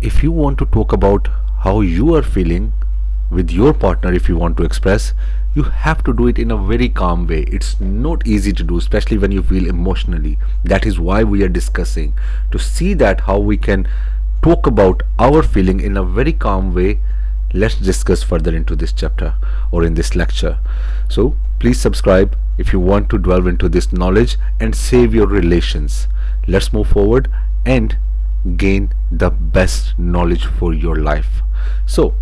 if you want to talk about how you are feeling with your partner, if you want to express, you have to do it in a very calm way. It's not easy to do, especially when you feel emotionally. That is why we are discussing to see that how we can talk about our feeling in a very calm way. Let's discuss further into this chapter or in this lecture. So please subscribe if you want to delve into this knowledge and save your relations. Let's move forward and gain the best knowledge for your life. So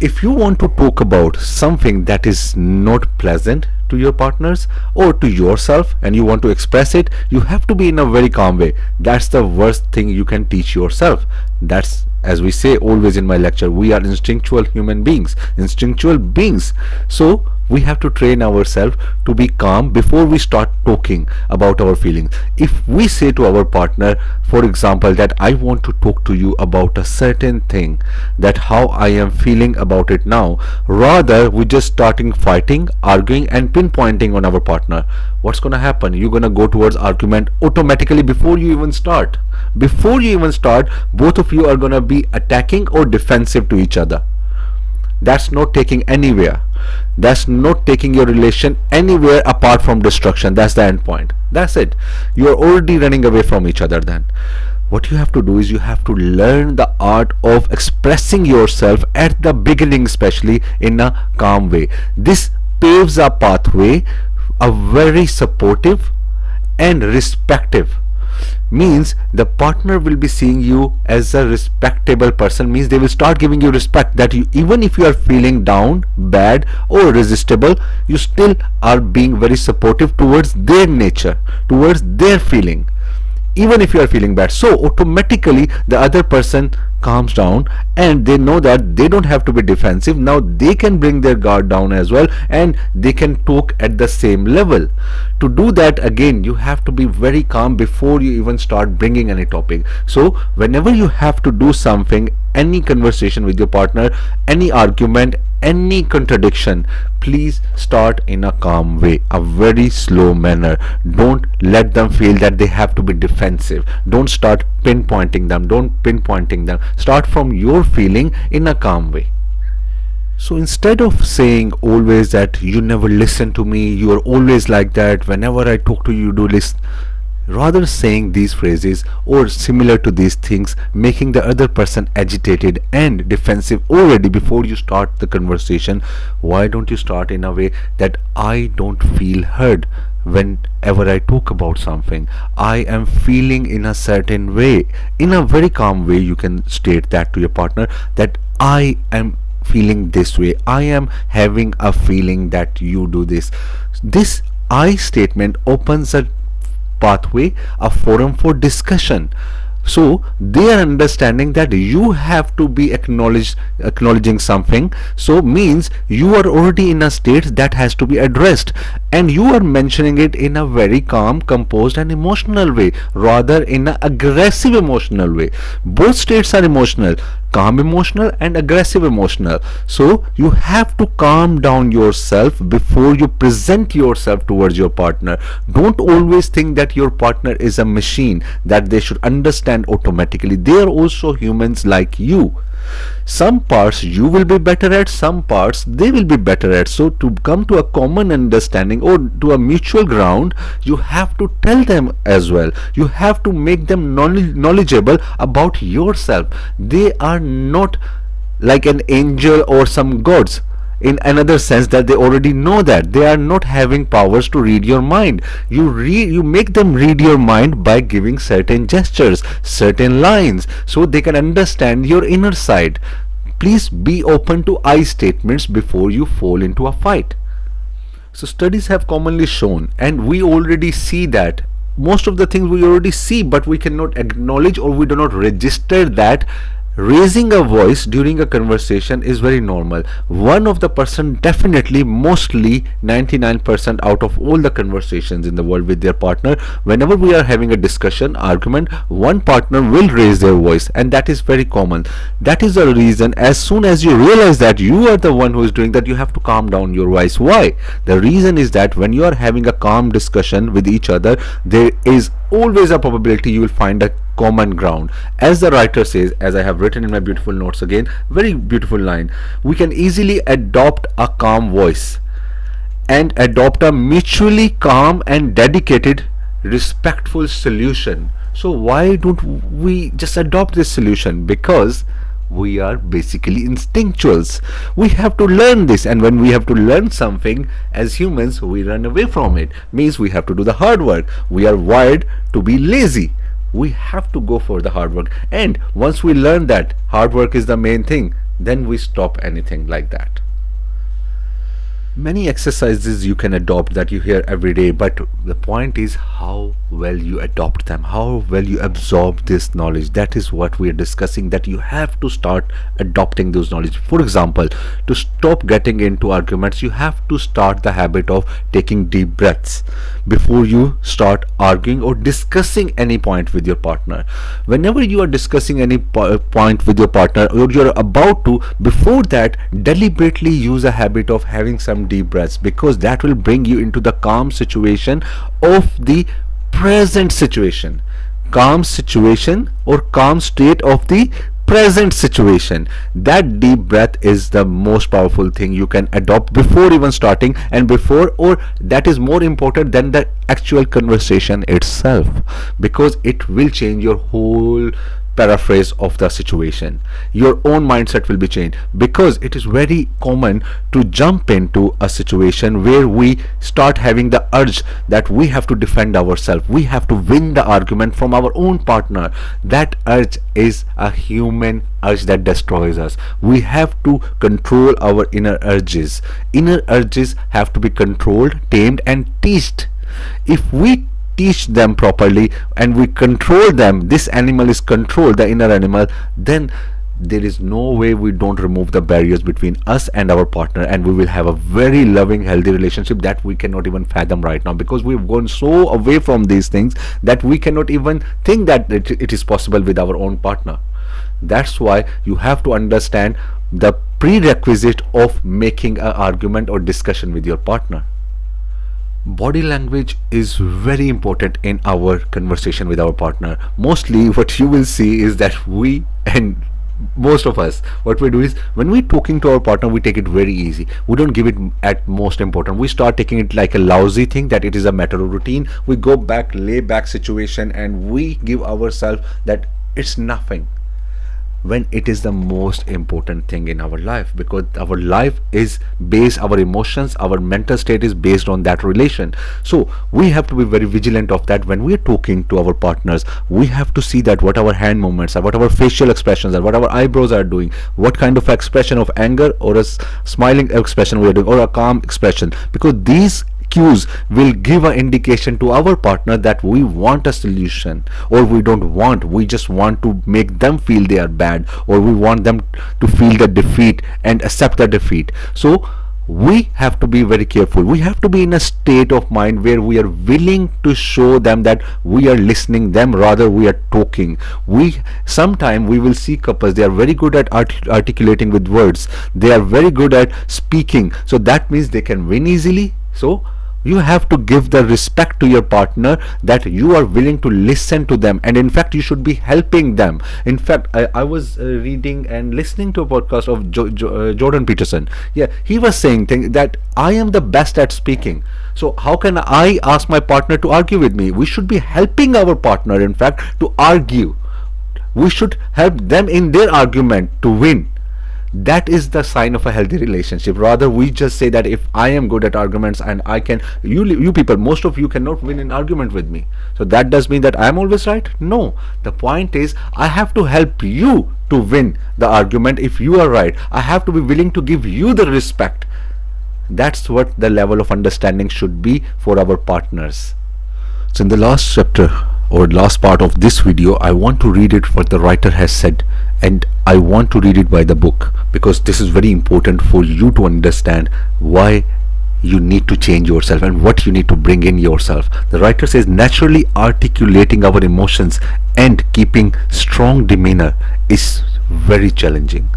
if you want to talk about something that is not pleasant to your partners or to yourself and you want to express it, you have to be in a very calm way. That's the worst thing you can teach yourself. That's, as we say always in my lecture, we are instinctual human beings, instinctual beings. So we have to train ourselves to be calm before we start talking about our feelings. If we say to our partner, for example, that I want to talk to you about a certain thing, that how I am feeling about it now, rather we just starting fighting, arguing and pinpointing on our partner, what's gonna happen? You're gonna go towards argument automatically before you even start. Before you even start, both of you are gonna be attacking or defensive to each other. That's not taking anywhere. That's not taking your relation anywhere apart from destruction. That's the end point. That's it. You're already running away from each other then. What you have to do is you have to learn the art of expressing yourself at the beginning, especially in a calm way. This paves a pathway, a very supportive and respective. Means the partner will be seeing you as a respectable person, means they will start giving you respect, that you, even if you are feeling down, bad or resistible, you still are being very supportive towards their nature, towards their feeling, even if you are feeling bad. So automatically the other person calms down and they know that they don't have to be defensive. Now they can bring their guard down as well and they can talk at the same level. To do that, again, you have to be very calm before you even start bringing any topic. So whenever you have to do something, any conversation with your partner, any argument, any contradiction, please start in a calm way, a very slow manner. Don't let them feel that they have to be defensive. Don't start pinpointing them. Start from your feeling in a calm way. So instead of saying always that you never listen to me, you are always like that, whenever I talk to you, you do this, rather saying these phrases or similar to these things, making the other person agitated and defensive already before you start the conversation, why don't you start in a way that I don't feel heard whenever I talk about something? I am feeling in a certain way. In a very calm way, you can state that to your partner, that I am feeling this way. I am having a feeling that you do this. This I statement opens a pathway, a forum for discussion. So they are understanding that you have to be acknowledging something, so means you are already in a state that has to be addressed, and you are mentioning it in a very calm, composed and emotional way, rather in an aggressive emotional way. Both states are emotional, calm emotional and aggressive emotional. So you have to calm down yourself before you present yourself towards your partner. Don't always think that your partner is a machine that they should understand automatically. They are also humans like you. Some parts you will be better at, some parts they will be better at. So to come to a common understanding or to a mutual ground, you have to tell them as well. You have to make them knowledgeable about yourself. They are not like an angel or some gods, in another sense that they already know that they are not having powers to read your mind. You make them read your mind by giving certain gestures, certain lines, so they can understand your inner side. Please be open to I statements before you fall into a fight. So studies have commonly shown, and we already see that most of the things we already see, but we cannot acknowledge or we do not register that raising a voice during a conversation is very normal. One of the person, definitely, mostly 99% out of all the conversations in the world with their partner, whenever we are having a discussion, argument, one partner will raise their voice, and that is very common. That is the reason, as soon as you realize that you are the one who is doing that, you have to calm down your voice. Why? The reason is that when you are having a calm discussion with each other, there is always a probability you will find a common ground. As the writer says, as I have written in my beautiful notes again, very beautiful line, we can easily adopt a calm voice and adopt a mutually calm and dedicated, respectful solution. So, why don't we just adopt this solution? Because we are basically instinctuals. We have to learn this, and when we have to learn something as humans, we run away from it. Means we have to do the hard work. We are wired to be lazy. We have to go for the hard work, and once we learn that hard work is the main thing, then we stop anything like that. Many exercises you can adopt that you hear every day, but the point is how well you adopt them, how well you absorb this knowledge. That is what we are discussing, that you have to start adopting those knowledge. For example, to stop getting into arguments, you have to start the habit of taking deep breaths before you start arguing or discussing any point with your partner. Whenever you are discussing any point with your partner, or you're about to, before that, deliberately use a habit of having some deep breaths, because that will bring you into the calm situation of the present situation, calm situation or calm state of the present situation. That deep breath is the most powerful thing you can adopt before even starting, and before, or that is more important than the actual conversation itself, because it will change your whole paraphrase of the situation. Your own mindset will be changed, because it is very common to jump into a situation where we start having the urge that we have to defend ourselves, we have to win the argument from our own partner. That urge is a human urge that destroys us. We have to control our inner urges. Inner urges have to be controlled, tamed and teached. If we teach them properly and we control them, this animal is controlled, the inner animal, then there is no way we don't remove the barriers between us and our partner, and we will have a very loving, healthy relationship that we cannot even fathom right now, because we've gone so away from these things that we cannot even think that it is possible with our own partner. That's why you have to understand the prerequisite of making an argument or discussion with your partner. Body language is very important in our conversation with our partner. Mostly what you will see is that we, and most of us, what we do is, when we're talking to our partner, we take it very easy. We don't give it at most important. We start taking it like a lousy thing, that it is a matter of routine. We go back, lay back situation, and we give ourselves that it's nothing, when it is the most important thing in our life, because our life is based, our emotions, our mental state is based on that relation. So we have to be very vigilant of that. When we are talking to our partners, we have to see that what our hand movements are, what our facial expressions are, what our eyebrows are doing, what kind of expression of anger or a smiling expression we are doing, or a calm expression, because these cues will give an indication to our partner that we want a solution, or we don't want, we just want to make them feel they are bad, or we want them to feel the defeat and accept the defeat. So we have to be very careful. We have to be in a state of mind where we are willing to show them that we are listening them, rather we are talking. Sometimes we will see couples, they are very good at articulating with words, they are very good at speaking, so that means they can win easily. So you have to give the respect to your partner, that you are willing to listen to them, and in fact you should be helping them. In fact, I was reading and listening to a podcast of Jordan Peterson. Yeah, he was saying that I am the best at speaking, so how can I ask my partner to argue with me? We should be helping our partner, in fact, to argue. We should help them in their argument to win. That is the sign of a healthy relationship. Rather, we just say that if I am good at arguments and I can, you people, most of you cannot win an argument with me, so that does mean that I am always right? No, the point is I have to help you to win the argument. If you are right, I have to be willing to give you the respect. That's what the level of understanding should be for our partners. So in the last chapter or last part of this video, I want to read it what the writer has said, and I want to read it by the book, because this is very important for you to understand why you need to change yourself and what you need to bring in yourself. The writer says, naturally articulating our emotions and keeping strong demeanor is very challenging.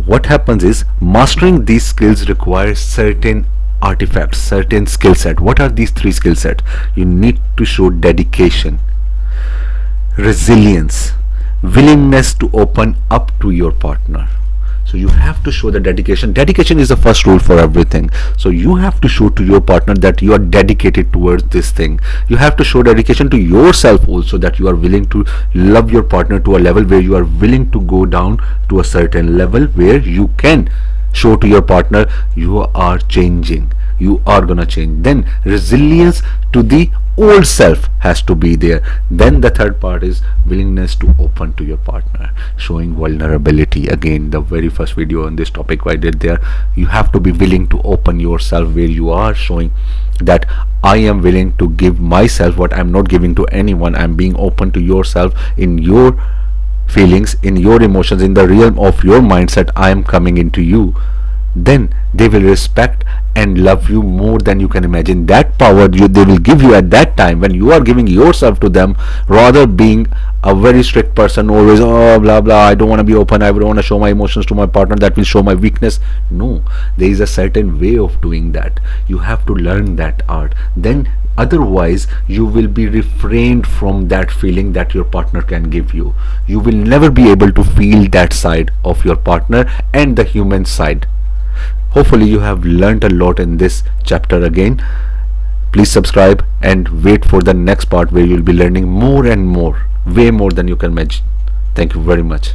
What happens is, mastering these skills requires certain artifacts, certain skill set. What are these three skill set? You need to show dedication, resilience, willingness to open up to your partner. So you have to show the dedication is the first rule for everything. So you have to show to your partner that you are dedicated towards this thing. You have to show dedication to yourself also, that you are willing to love your partner to a level where you are willing to go down to a certain level where you can show to your partner you are changing, you are gonna change. Then resilience to the old self has to be there. Then the third part is willingness to open to your partner, showing vulnerability. Again, the very first video on this topic I did there, you have to be willing to open yourself, where you are showing that I am willing to give myself what I'm not giving to anyone. I'm being open to yourself in your feelings, in your emotions, in the realm of your mindset. I am coming into you. Then they will respect and love you more than you can imagine. That power they will give you at that time when you are giving yourself to them, rather being a very strict person, always blah blah, I don't want to be open, I don't want to show my emotions to my partner, that will show my weakness. No, there is a certain way of doing that. You have to learn that art. Then otherwise you will be refrained from that feeling that your partner can give you. You will never be able to feel that side of your partner and the human side. Hopefully you have learned a lot in this chapter. Again, please subscribe and wait for the next part where you'll be learning more and more, way more than you can imagine. Thank you very much.